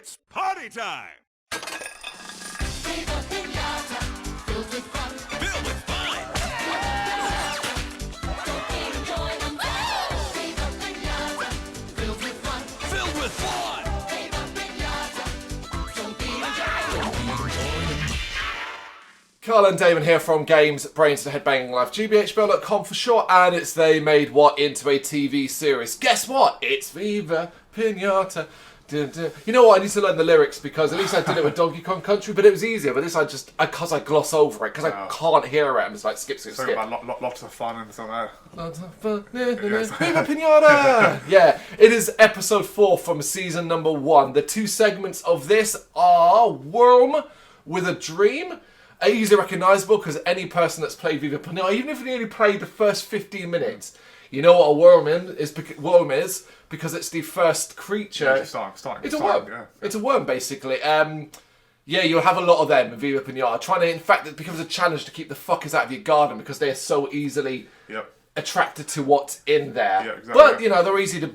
It's party time! Viva Pinata, filled with fun. Filled with fun! Don't enjoy them all. Viva Pinata, filled with fun. Filled with fun! Viva Pinata, don't be enjoy. Carl and Damon here from Brrraains A Head-Banging Life, gbhblofficial for short, and it's They Made What into a TV series. Guess what? It's Viva Pinata. Dun, dun. You know what? I need to learn the lyrics because at least I did it with Donkey Kong Country, but it was easier. But this because I gloss over it because I can't hear it. I'm just like skip. Something about lots of fun and something. Lots of fun. Viva Pinata! Yeah, it is episode 4 from season number 1. The two segments of this are Whirlm with a Dream. Easily recognisable because any person that's played Viva Pinata, even if you only played the first 15 minutes, you know what a Whirlm is because it's the first creature. It's a worm. Yeah. It's a worm, basically. Yeah, you'll have a lot of them in Viva Pinata. In fact, it becomes a challenge to keep the fuckers out of your garden because they are so easily attracted to what's in there. Yeah, exactly. But, you know, they're easy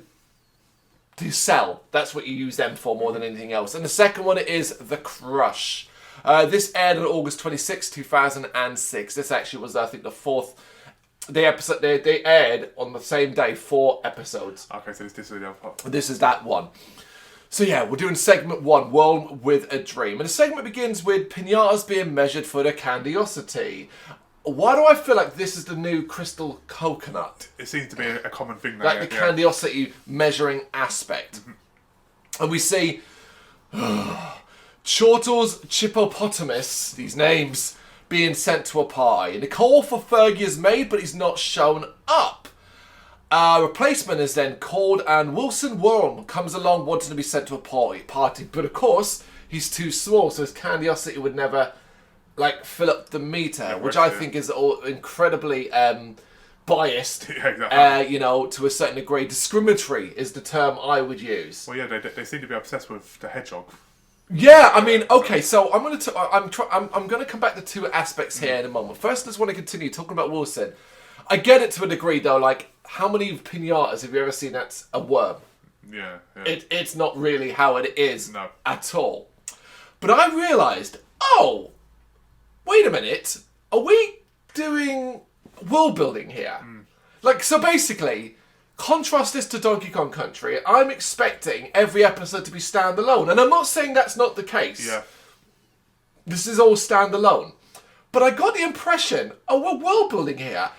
to sell. That's what you use them for more than anything else. And the second one is The Crush. This aired on August 26, 2006. This actually was, I think, the fourth. The episode they aired on the same day 4 episodes. Okay, so this is the other part. This is that one. So yeah, we're doing segment 1, Whirlm with a Dream. And the segment begins with pinatas being measured for their candiosity. Why do I feel like this is the new crystal coconut? It seems to be a common thing now. Like the candiosity measuring aspect. And we see Chortle's Chippopotamus, these names, being sent to a party. And the call for Fergie is made, but he's not shown up. A replacement is then called, and Wilson Whirlm comes along wanting to be sent to a party. But of course, he's too small, so his candiosity would never, fill up the meter, which I think is all incredibly biased. Yeah, exactly. To a certain degree. Discriminatory is the term I would use. Well, yeah, they seem to be obsessed with the hedgehog. Yeah, I mean, okay, so I'm gonna come back to 2 aspects here in a moment. First, I just want to continue talking about Wilson. I get it to a degree, though. Like, how many pinatas have you ever seen that's a worm? Yeah. It's not really how it is at all. But I realised, wait a minute, are we doing world building here? So basically, contrast this to Donkey Kong Country. I'm expecting every episode to be standalone. And I'm not saying that's not the case. Yeah. This is all standalone. But I got the impression, we're world building here.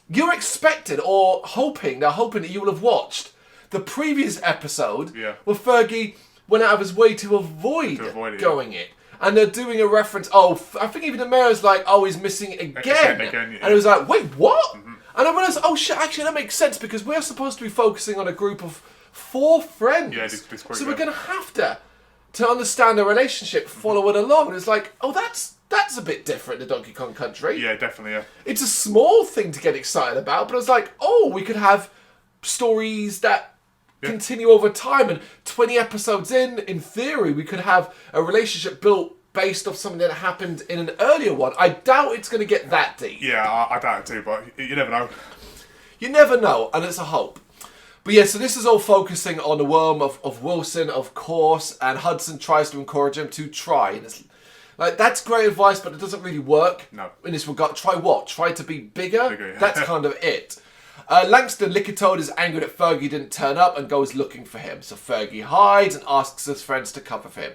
You're expected or hoping that you will have watched the previous episode where Fergie went out of his way to avoid going it. And they're doing a reference, I think even the mayor's like, he's missing it again. And it was like, wait, what? And I realised, actually that makes sense because we're supposed to be focusing on a group of 4 friends. Yeah, this group, so we're going to have to understand their relationship, follow it along. And it's like, that's a bit different than Donkey Kong Country. Yeah, definitely, yeah. It's a small thing to get excited about, but I was like, we could have stories that continue over time. And 20 episodes in theory, we could have a relationship built based off something that happened in an earlier one. I doubt it's going to get that deep. Yeah, I doubt it too, but you never know. You never know, and it's a hope. But yeah, so this is all focusing on the worm of Wilson, of course, and Hudson tries to encourage him to try. And it's that's great advice, but it doesn't really work. No. In this regard, try what? Try to be bigger? Yeah. That's kind of it. Langston Lickertoad is angry that Fergie didn't turn up and goes looking for him. So Fergie hides and asks his friends to cover for him.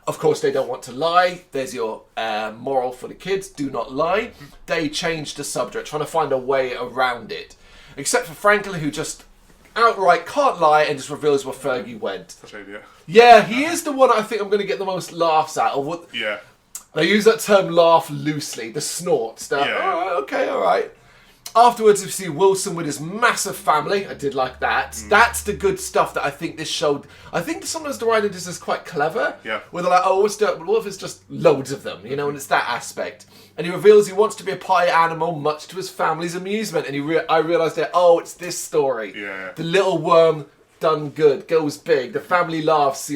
Of course, they don't want to lie. There's your moral for the kids. Do not lie. They change the subject, trying to find a way around it. Except for Franklin, who just outright can't lie and just reveals where Fergie went. Such an idiot. Yeah, he is the one I think I'm going to get the most laughs out of. Yeah. I use that term laugh loosely. The snorts. All right. Afterwards, we see Wilson with his massive family. I did like that. That's the good stuff that I think this showed. I think sometimes the writer does this quite clever. Yeah. Where they're like, what if it's just loads of them, and it's that aspect. And he reveals he wants to be a party animal, much to his family's amusement. And I realised that, it's this story. Yeah. The little worm done good, goes big. The family laughs,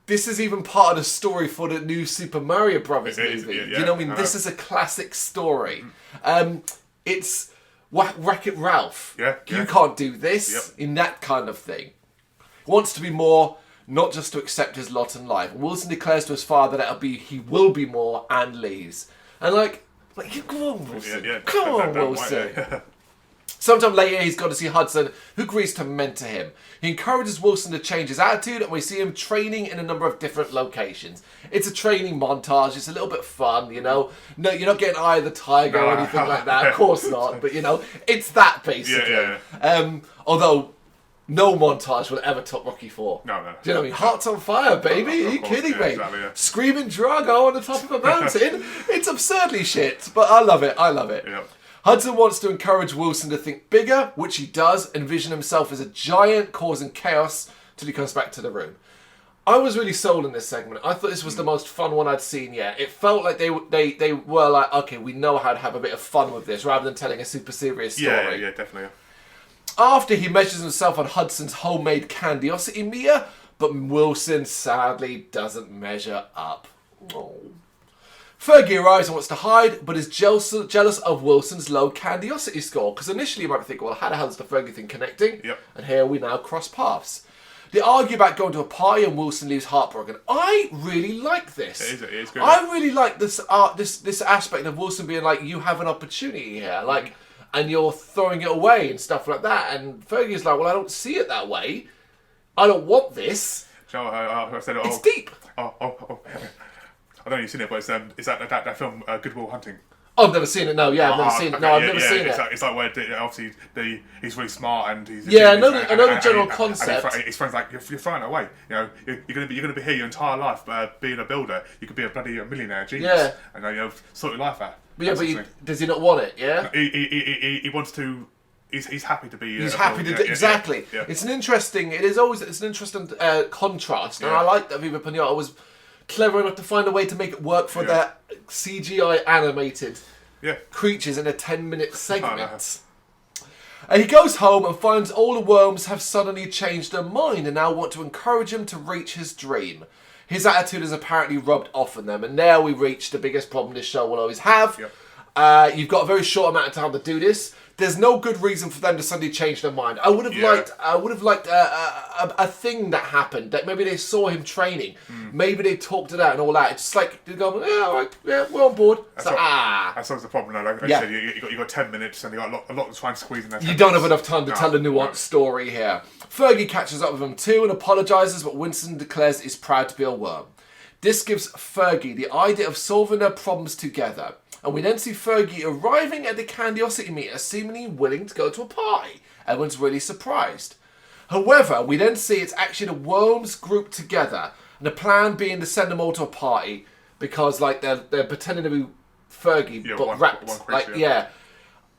This is even part of the story for the new Super Mario Brothers movie. Yeah. You know what I mean? This is a classic story. It's Wreck-It Ralph. Yeah. You can't do this in that kind of thing. He wants to be more, not just to accept his lot in life. And Wilson declares to his father that he will be more, and leaves. And you go on, Wilson. Come on, Wilson. Sometime later, he's got to see Hudson, who agrees to mentor him. He encourages Wilson to change his attitude, and we see him training in a number of different locations. It's a training montage. It's a little bit fun, you know. No, you're not getting Eye of the Tiger or anything like that. Of course not. But, you know, it's that, basically. Although, no montage will ever top Rocky IV. No. Do you know what I mean? Hearts on fire, baby. Are you kidding me? Exactly, yeah. Screaming Drago on the top of a mountain. It's absurdly shit, but I love it. Yeah. Hudson wants to encourage Wilson to think bigger, which he does, envision himself as a giant causing chaos till he comes back to the room. I was really sold in this segment. I thought this was the most fun one I'd seen yet. It felt like they were like, okay, we know how to have a bit of fun with this, rather than telling a super serious story. Yeah, definitely. After he measures himself on Hudson's homemade candiosity meter, but Wilson sadly doesn't measure up. Oh. Fergie arrives and wants to hide, but is jealous of Wilson's low candiosity score. Because initially you might think, well, how the hell is the Fergie thing connecting? Yep. And here we now cross paths. They argue about going to a party, and Wilson leaves heartbroken. I really like this. It is good. I really like this this aspect of Wilson being like, you have an opportunity here, like, and you're throwing it away and stuff like that. And Fergie's like, well, I don't see it that way. I don't want this. So, I said, It's deep. I don't know if you've seen it, but it's that film, Good Will Hunting. Oh, I've never seen it. No, yeah, I've never seen it. No, I've never seen it. It's like where obviously he's really smart and he's I know the general concept. And his friends like you're throwing it away. You know, you're gonna be here your entire life being a builder. You could be a bloody millionaire genius. Yeah. And sort your life out. But does he not want it? Yeah. He wants to. He's happy to be. He's happy to exactly. Yeah. It's an interesting contrast, and I like that Viva Pinata was clever enough to find a way to make it work for their CGI animated creatures in a 10-minute segment. He goes home and finds all the worms have suddenly changed their mind and now want to encourage him to reach his dream. His attitude is apparently rubbed off on them, and now we reach the biggest problem this show will always have. Yep. You've got a very short amount of time to do this. There's no good reason for them to suddenly change their mind. I would have liked a thing that happened. That maybe they saw him training. Maybe they talked it out and all that. It's just like they go, yeah, all right, yeah, we're on board. That's always the problem. Though. Like I said, you got 10 minutes and you got a lot to try and squeeze in there. You don't have enough time to tell a nuanced story here. Fergie catches up with him too and apologises, but Winston declares he's proud to be a worm. This gives Fergie the idea of solving their problems together. And we then see Fergie arriving at the candiosity meter, seemingly willing to go to a party. Everyone's really surprised. However, we then see it's actually the worms grouped together, and the plan being to send them all to a party because, like, they're pretending to be Fergie, but wrapped.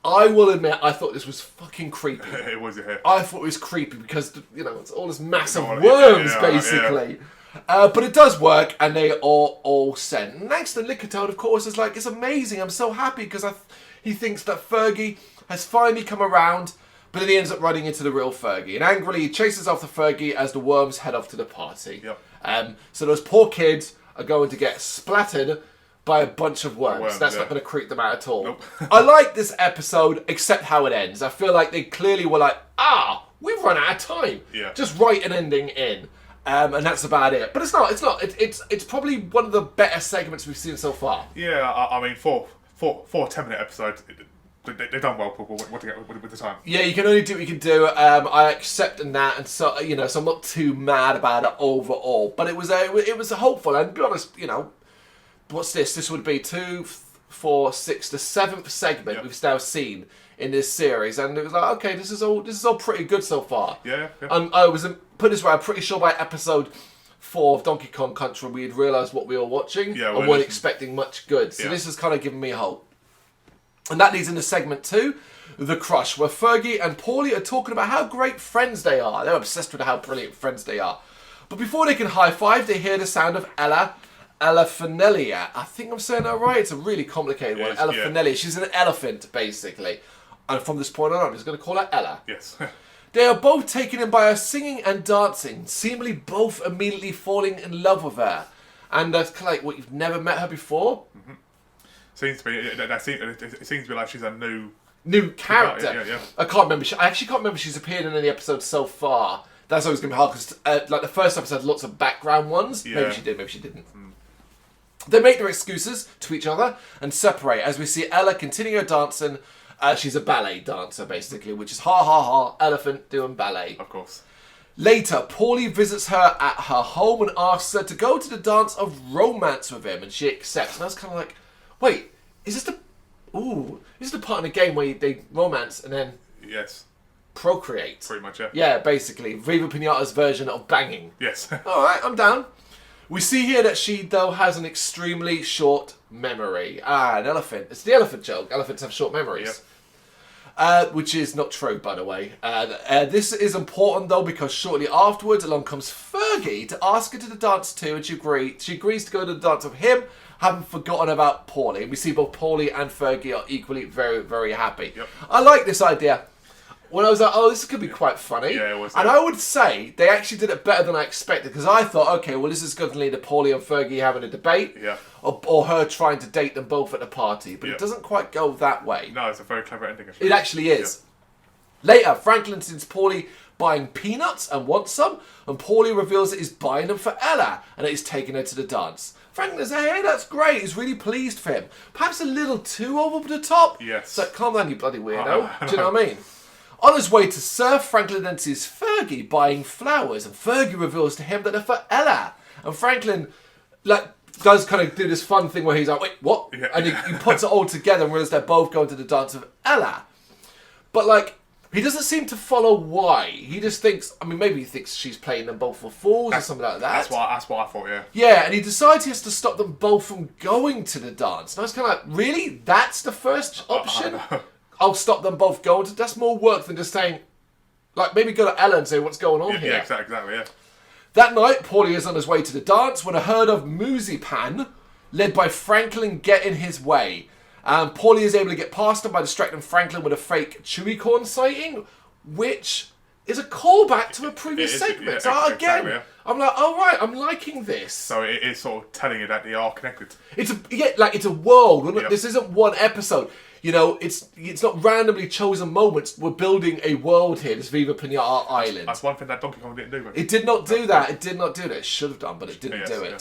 I will admit, I thought this was fucking creepy. It was, yeah. I thought it was creepy because, it's all this massive worms, basically. Yeah. But it does work, and they are all sent. Next, the Liquor Toad, of course, is like, it's amazing. I'm so happy because he thinks that Fergie has finally come around, but then he ends up running into the real Fergie. And angrily, he chases after Fergie as the worms head off to the party. Yep. So those poor kids are going to get splattered by a bunch of worms. That's not going to creep them out at all. Nope. I like this episode, except how it ends. I feel like they clearly were like, we've run out of time. Yeah. Just write an ending in. And that's about it. But it's not. It's probably one of the better segments we've seen so far. Yeah, I mean, for a 10-minute episode, they've done well with the time. Yeah, you can only do what you can do. I accept that, and so so I'm not too mad about it overall. But it was hopeful, and to be honest, what's this? This would be 2, 4, 6, the 7th segment we've now seen in this series, and it was like, okay, this is all pretty good so far. Yeah. I was put this way, I'm pretty sure by episode 4 of Donkey Kong Country we had realised what we were watching and weren't expecting much good. So this has kind of given me hope. And that leads into segment 2, The Crush, where Fergie and Paulie are talking about how great friends they are. They're obsessed with how brilliant friends they are. But before they can high-five, they hear the sound of Ella Finellia. I think I'm saying that right. It's a really complicated one. Ella Finellia. She's an elephant, basically. And from this point on, I'm just going to call her Ella. Yes. They are both taken in by her singing and dancing, seemingly both immediately falling in love with her. And that's kind of like, what, you've never met her before? Mm-hmm. Seems to be. It seems to be like she's a new character. Yeah. I can't remember. I actually can't remember if she's appeared in any episodes so far. That's always going to be hard because, like, the first episode had lots of background ones. Yeah. Maybe she did, maybe she didn't. They make their excuses to each other and separate as we see Ella continue her dancing. She's a ballet dancer, basically, which is ha ha ha, elephant doing ballet. Of course. Later, Paulie visits her at her home and asks her to go to the dance of romance with him, and she accepts. And I was kind of like, wait, is this the part in the game where they romance and then Yes. procreate? Pretty much, yeah. Yeah, basically. Viva Pinata's version of banging. Yes. Alright, I'm down. We see here that she, though, has an extremely short memory. An elephant. It's the elephant joke. Elephants have short memories. Which is not true, by the way. This is important, though, because shortly afterwards, along comes Fergie to ask her to the dance too, and she agrees to go to the dance with him, having forgotten about Paulie. And we see both Paulie and Fergie are equally very, very happy. Yep. I like this idea. When I was like, oh, this could be quite funny. Yeah, it was, And yeah. I would say they actually did it better than I expected, because I thought, okay, well, this is going to lead to Paulie and Fergie having a debate, Yeah. or her trying to date them both at the party. But Yeah. it doesn't quite go that way. No, it's a very clever ending. Actually. It actually is. Later, Franklin sees Paulie buying peanuts and wants some, and Paulie reveals that he's buying them for Ella, and that he's taking her to the dance. Franklin says, hey, that's great. He's really pleased for him. Perhaps a little too over the top. Yes. So calm down, you bloody weirdo. Do you know what I mean? On his way to surf, Franklin then sees Fergie buying flowers, and Fergie reveals to him that they're for Ella. And Franklin, like, does kind of do this fun thing where he's like, wait, what? Yeah. And he puts it all together and realizes they're both going to the dance of Ella. But, like, he doesn't seem to follow why. He just thinks, I mean, maybe he thinks she's playing them both for fools or something like that. That's what I thought, yeah. Yeah, and he decides he has to stop them both from going to the dance. And I was kind of like, really? That's the first option? I'll stop them both going to... That's more work than just saying... Like, maybe go to Ella and say, what's going on here? Yeah, exactly, yeah. That night, Paulie is on his way to the dance when a herd of Moozypan, led by Franklin, get in his way. Paulie is able to get past them by distracting Franklin with a fake chewy corn sighting, which is a callback to a previous It is, segment. yeah, So exactly, again, yeah. I'm like, all right, I'm liking this. So it is sort of telling you that they are connected. It's a world. Yep. This isn't one episode. You know, it's not randomly chosen moments. We're building a world here. This Viva Pinata Island. That's one thing that Donkey Kong didn't do. It did not do that. It did not do that. It should have done, but it didn't do it. Yeah.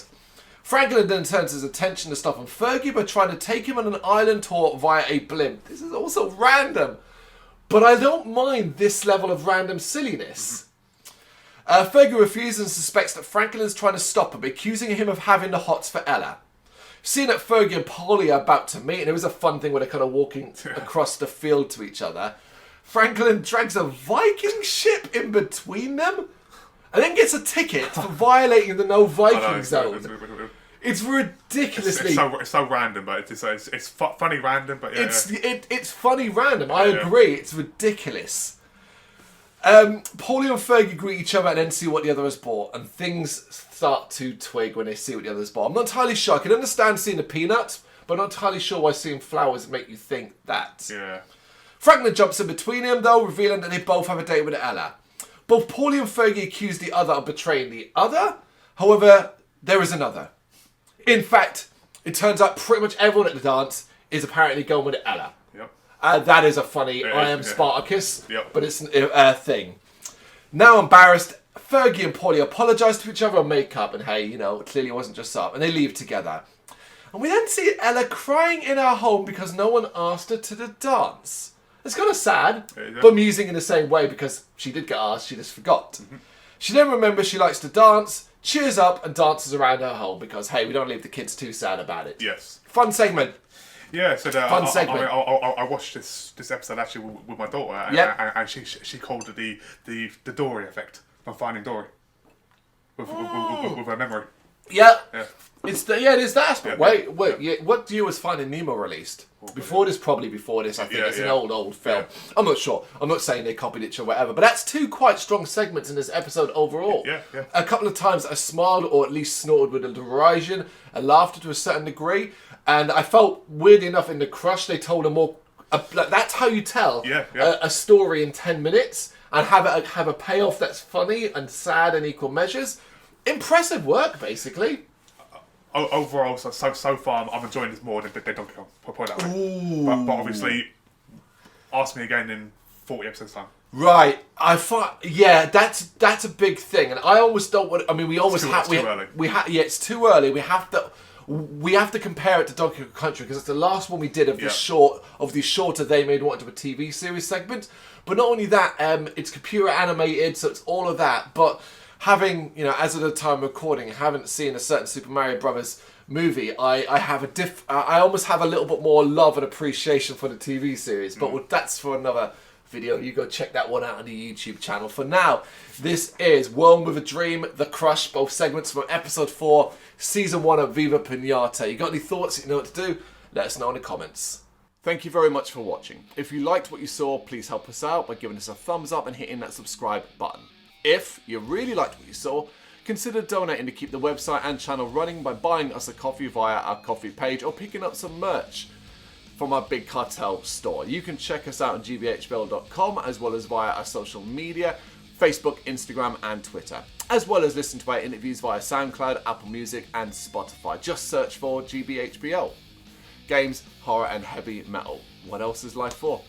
Franklin then turns his attention to stopping Fergie by trying to take him on an island tour via a blimp. This is also random, but I don't mind this level of random silliness. Fergie refuses and suspects that Franklin's trying to stop him, accusing him of having the hots for Ella. Seeing that Fergie and Paulie are about to meet, and it was a fun thing where they're kind of walking across the field to each other, Franklin drags a Viking ship in between them, and then gets a ticket for violating the no Viking zone. It's ridiculously... It's so random, but it's funny random, but yeah. It's funny random, I agree, it's ridiculous. Paulie and Fergie greet each other and then see what the other has bought, and things start to twig when they see what the other has bought. I'm not entirely sure. I can understand seeing a peanut, but I'm not entirely sure why seeing flowers make you think that. Yeah. Franklin jumps in between them, though, revealing that they both have a date with Ella. Both Paulie and Fergie accuse the other of betraying the other. However, there is another. In fact, it turns out pretty much everyone at the dance is apparently going with Ella. Yep. That is a funny It I is, am yeah. Spartacus, Yep. but it's a thing. Now embarrassed, Fergie and Paulie apologise to each other on make-up, and hey, you know, clearly it wasn't just up, and they leave together. And we then see Ella crying in her home because no one asked her to the dance. It's kind of sad, Yeah. but amusing in the same way because she did get asked, she just forgot. She then remembers she likes to dance, cheers up, and dances around her home because, hey, we don't leave the kids too sad about it. Yes. Fun segment. Yeah, so Fun segment. I watched this episode actually with my daughter, and she called it the Dory effect of Finding Dory with her memory. Yeah. Yeah. It is that aspect. Yeah, Wait. Yeah, what year was Finding Nemo released? Probably before this. I think it's an old film. Yeah. I'm not sure. I'm not saying they copied it or whatever, but that's two quite strong segments in this episode overall. Yeah. A couple of times I smiled or at least snorted with a derision and laughter to a certain degree, and I felt weirdly enough in The Crush they told a more. That's how you tell a story in 10 minutes and have a payoff that's funny and sad in equal measures. Impressive work, basically. Overall, so far, I'm enjoying this more than Donkey Kong. Put it that way. But obviously, ask me again in 40 episodes time. Right, I thought, yeah, that's a big thing, and I always don't want. I mean, we always have. It's too early. Yeah, it's too early. We have to compare it to Donkey Kong Country because it's the last one we did of this shorter They Made What Into a TV series segment. But not only that, it's computer animated, so it's all of that. But having, as of the time of recording, haven't seen a certain Super Mario Brothers movie, I have I almost have a little bit more love and appreciation for the TV series. But that's for another video. You go check that one out on the YouTube channel. For now, this is Whirlm with a Dream, The Crush, both segments from episode 4, season 1 of Viva Pinata. You got any thoughts? You know what to do? Let us know in the comments. Thank you very much for watching. If you liked what you saw, please help us out by giving us a thumbs up and hitting that subscribe button. If you really liked what you saw, consider donating to keep the website and channel running by buying us a coffee via our coffee page or picking up some merch from our Big Cartel store. You can check us out on gbhbl.com as well as via our social media, Facebook, Instagram and Twitter, as well as listen to our interviews via SoundCloud, Apple Music and Spotify. Just search for GBHBL. Games, horror and heavy metal. What else is life for?